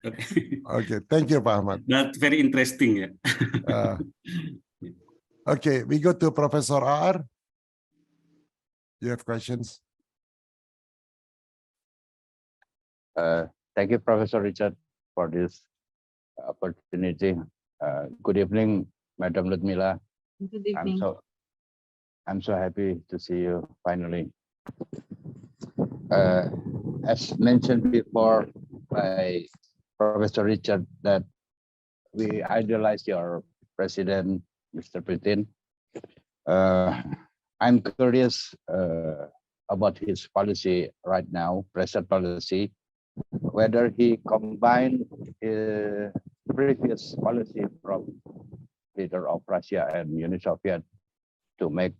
Okay. Okay, thank you, Pak Ahmad. That's very interesting. Yeah. Okay, we go to Professor R. You have questions? Thank you, Professor Richard, for this opportunity. Good evening, Madam Lyudmila. Good evening. I'm so happy to see you finally. As mentioned before by Professor Richard, that we idolize your president, Mr. Putin. I'm curious about his policy right now, present policy, whether he combined previous policy from leader of Russia and Union Soviet to make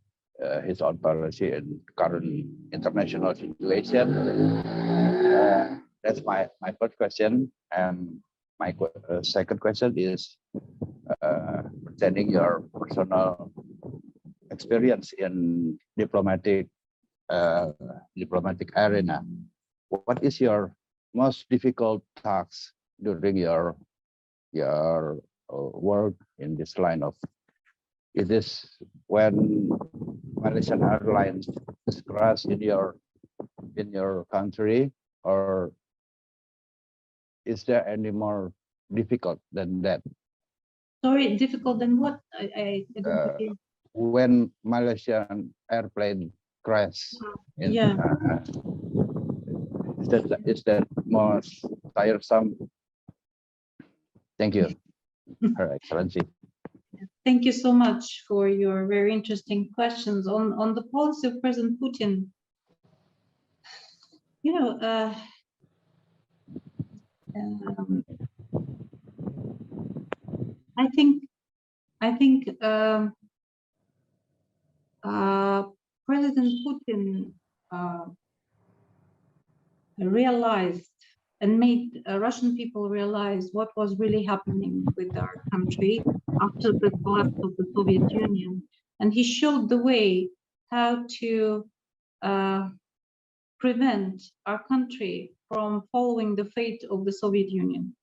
his own policy in current international situation. That's my first question. And my second question is pertaining your personal experience in diplomatic arena. What is your most difficult task during your work in this line of? It is when Malaysian Airlines crash in your country, or is there any more difficult than that? Sorry, difficult than what? I don't hear. When Malaysian airplane crash, Yeah. is that most tiresome? Thank you, Her Excellency. Thank you so much for your very interesting questions on the policy of President Putin. You know, I think President Putin realized and made Russian people realize what was really happening with our country after the collapse of the Soviet Union. And he showed the way how to prevent our country from following the fate of the Soviet Union.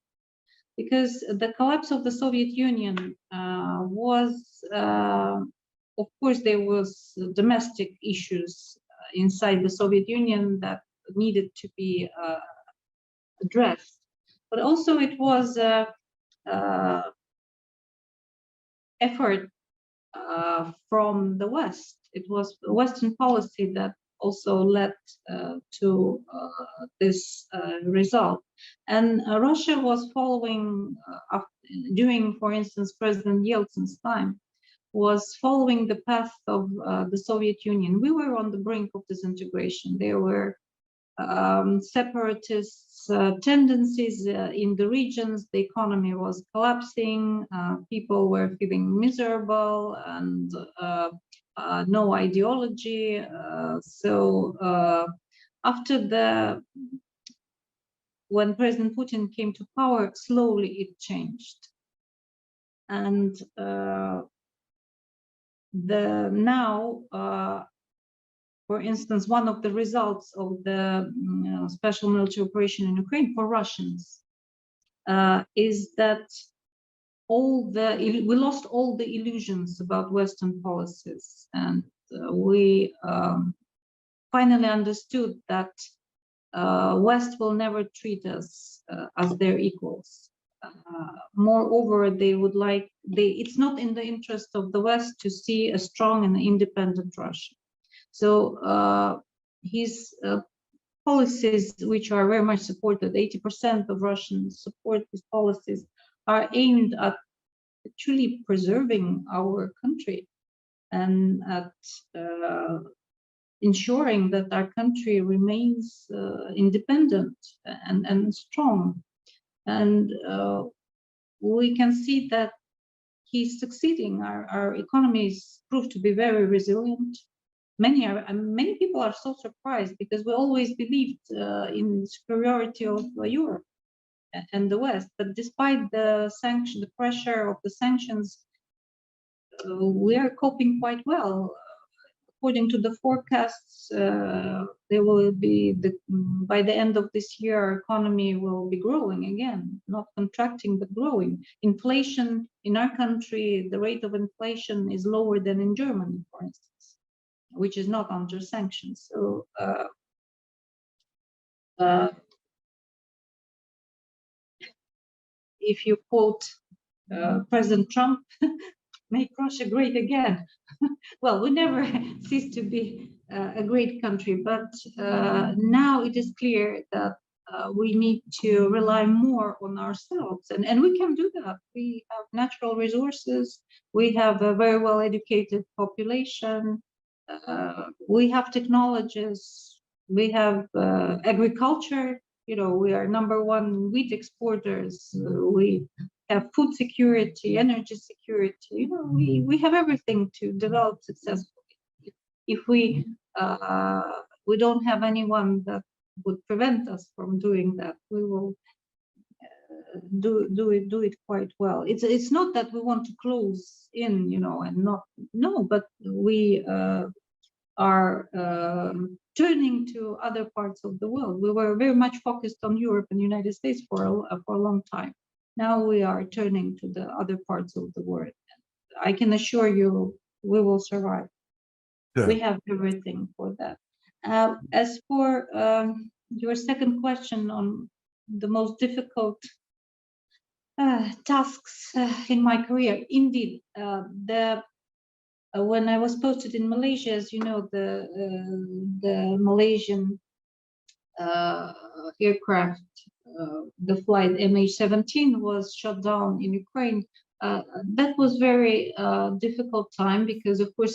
Because the collapse of the Soviet Union was, of course, there was domestic issues inside the Soviet Union that needed to be addressed, but also it was effort from the West. It was Western policy that also led to this result. And Russia was following, during, for instance, President Yeltsin's time, was following the path of the Soviet Union. We were on the brink of disintegration. There were separatist tendencies in the regions. The economy was collapsing. People were feeling miserable and no ideology. When President Putin came to power, slowly it changed. And for instance, one of the results of the special military operation in Ukraine for Russians is that we lost all the illusions about Western policies, and we finally understood that West will never treat us as their equals. Moreover, it's not in the interest of the West to see a strong and independent Russia. So his policies, which are very much supported, 80% of Russians support his policies, are aimed at truly preserving our country and at ensuring that our country remains independent and strong. And we can see that he's succeeding. Our economies prove to be very resilient. Many people are so surprised because we always believed in superiority of Europe and the West. But despite the pressure of the sanctions, we are coping quite well. according to the forecasts, there will be by the end of this year, our economy will be growing again, not contracting but growing. Inflation in our country, the rate of inflation is lower than in Germany, for instance, which is not under sanctions. So if you quote President Trump, make Russia great again. Well, we never cease to be a great country, but now it is clear that we need to rely more on ourselves, and we can do that. We have natural resources, we have a very well educated population, we have technologies, we have agriculture. You know, we are #1 wheat exporters. We have food security, energy security. You know, we have everything to develop successfully. If we don't have anyone that would prevent us from doing that, we will do it quite well. It's not that we want to close in, you know, and not but we are turning to other parts of the world. We were very much focused on Europe and United States for a long time. Now we are turning to the other parts of the world. I can assure you, we will survive. Yeah. We have everything for that. As for your second question on the most difficult tasks in my career, indeed, when I was posted in Malaysia, as you know, the Malaysian aircraft, the flight MH17 was shut down in Ukraine. That was very difficult time because, of course,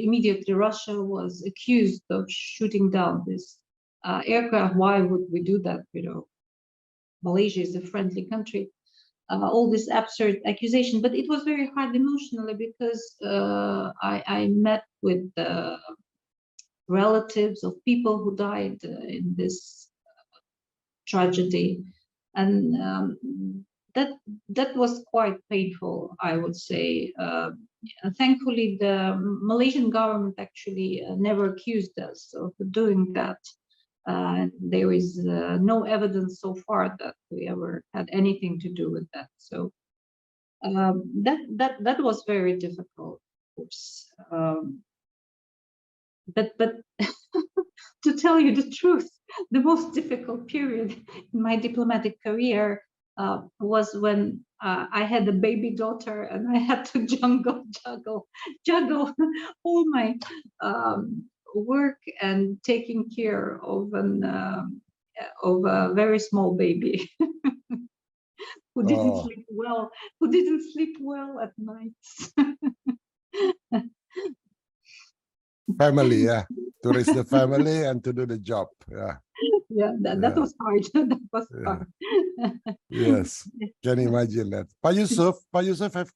immediately Russia was accused of shooting down this aircraft. Why would we do that? You know, Malaysia is a friendly country. All this absurd accusation, but it was very hard emotionally because I met with relatives of people who died in this tragedy, and that was quite painful, I would say. Thankfully, the Malaysian government actually never accused us of doing that. There is no evidence so far that we ever had anything to do with that. So that was very difficult, of course. But to tell you the truth, the most difficult period in my diplomatic career was when I had a baby daughter and I had to juggle all my work and taking care of a very small baby who didn't sleep well at night. Family, yeah, to raise the family and to do the job. Yeah, that was hard. That was hard. Yes, can imagine that. Pa Yusuf have